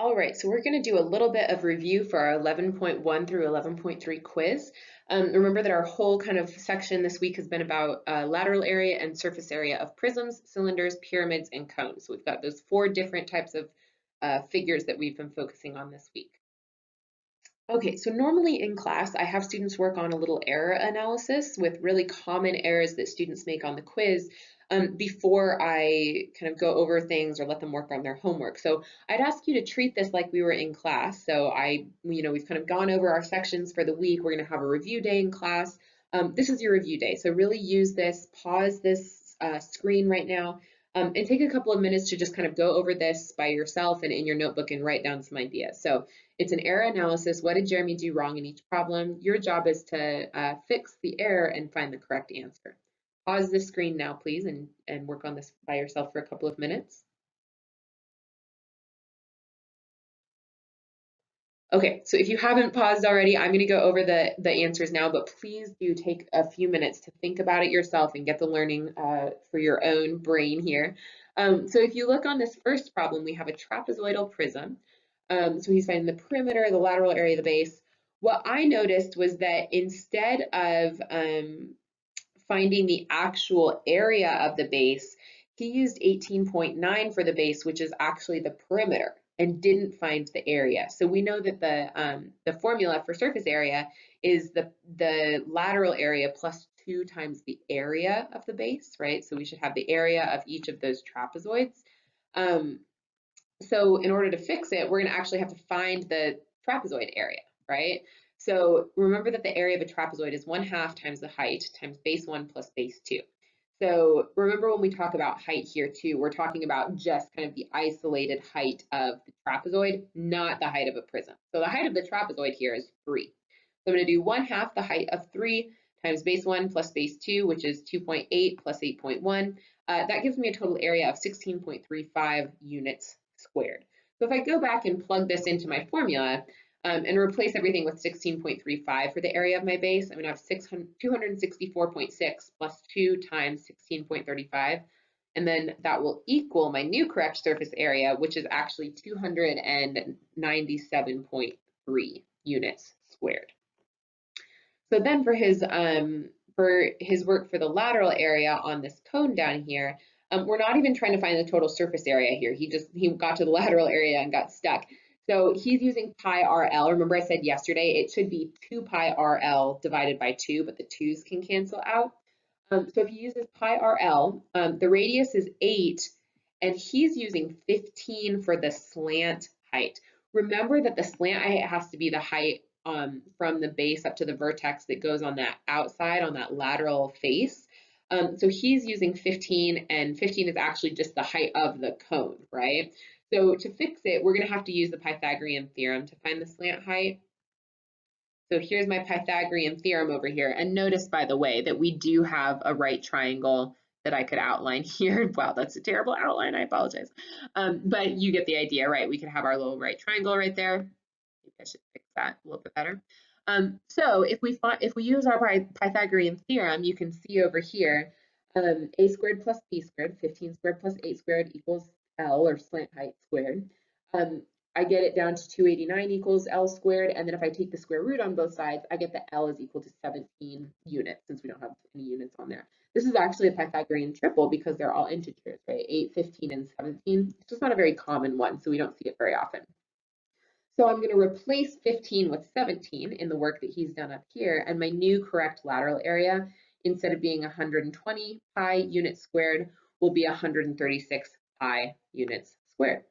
All right, so we're going to do a little bit of review for our 11.1 through 11.3 quiz. Remember that our whole kind of section this week has been about lateral area and surface area of prisms, cylinders, pyramids, and cones. So we've got those four different types of figures that we've been focusing on this week. Okay, so normally in class, I have students work on a little error analysis with really common errors that students make on the quiz before I kind of go over things or let them work on their homework. So I'd ask you to treat this like we were in class. So we've kind of gone over our sections for the week. We're gonna have a review day in class. This is your review day. So really use this, pause this screen right now, and take a couple of minutes to just kind of go over this by yourself and in your notebook and write down some ideas. So it's an error analysis. What did Jeremy do wrong in each problem? Your job is to fix the error and find the correct answer. Pause the screen now, please, and work on this by yourself for a couple of minutes. Okay, so if you haven't paused already, I'm going to go over the answers now, but please do take a few minutes to think about it yourself and get the learning for your own brain here. So if you look on this first problem, we have a trapezoidal prism. So he's finding the perimeter, the lateral area of the base. What I noticed was that instead of finding the actual area of the base, he used 18.9 for the base, which is actually the perimeter, and didn't find the area. So we know that the formula for surface area is the lateral area plus 2 times the area of the base, right? So we should have the area of each of those trapezoids. So in order to fix it, we're going to actually have to find the trapezoid area, right? So remember that the area of a trapezoid is 1/2 times the height times base 1 plus base 2. So remember when we talk about height here too, we're talking about just kind of the isolated height of the trapezoid, not the height of a prism. So the height of the trapezoid here is 3. So I'm going to do 1/2 the height of 3 times base 1 plus base 2, which is 2.8 plus 8.1. That gives me a total area of 16.35 units squared. So if I go back and plug this into my formula and replace everything with 16.35 for the area of my base, I'm going to have 264.6 plus 2 times 16.35. And then that will equal my new correct surface area, which is actually 297.3 units squared. So then for his work for the lateral area on this cone down here, we're not even trying to find the total surface area here. He got to the lateral area and got stuck. So he's using pi RL. Remember I said yesterday it should be 2 pi RL divided by 2, but the 2's can cancel out. So if he uses pi RL, the radius is 8, and he's using 15 for the slant height. Remember that the slant height has to be the height from the base up to the vertex that goes on that outside, on that lateral face. So he's using 15, and 15 is actually just the height of the cone, right? So to fix it, we're going to have to use the Pythagorean theorem to find the slant height. So here's my Pythagorean theorem over here. And notice, by the way, that we do have a right triangle that I could outline here. Wow, that's a terrible outline. I apologize. But you get the idea, right? We could have our little right triangle right there. Maybe I should fix that a little bit better. So if we use our Pythagorean theorem, you can see over here, a squared plus b squared, 15 squared plus 8 squared equals L, or slant height squared. I get it down to 289 equals L squared, and then if I take the square root on both sides, I get that L is equal to 17 units, since we don't have any units on there. This is actually a Pythagorean triple because they're all integers, right? 8, 15, and 17. It's just not a very common one, so we don't see it very often. So I'm going to replace 15 with 17 in the work that he's done up here, and my new correct lateral area, instead of being 120 pi units squared, will be 136 pi units squared.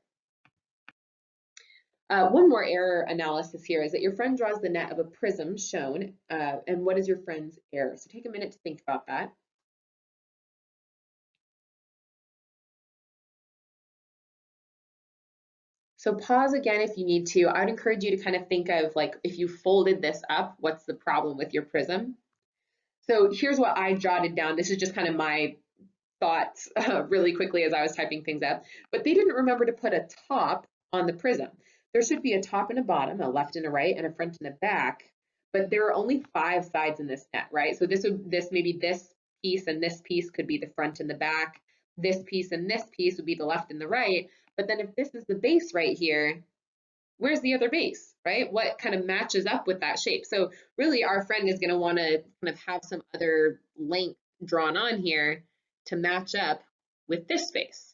One more error analysis here is that your friend draws the net of a prism shown, and what is your friend's error? So take a minute to think about that. So pause again if you need to. I would encourage you to kind of think of, like, if you folded this up, what's the problem with your prism? So here's what I jotted down. This is just kind of my thoughts really quickly as I was typing things up. But they didn't remember to put a top on the prism. There should be a top and a bottom, a left and a right, and a front and a back. But there are only 5 sides in this net, right? So maybe this piece and this piece could be the front and the back. This piece and this piece would be the left and the right. But then if this is the base right here, where's the other base, right? What kind of matches up with that shape? So really our friend is going to want to kind of have some other length drawn on here to match up with this space.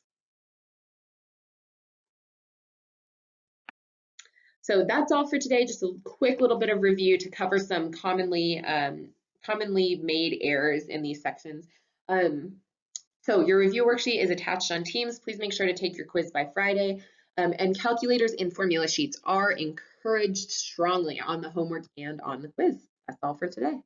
So that's all for today. Just a quick little bit of review to cover some commonly made errors in these sections. So your review worksheet is attached on Teams. Please make sure to take your quiz by Friday. And calculators and formula sheets are encouraged strongly on the homework and on the quiz. That's all for today.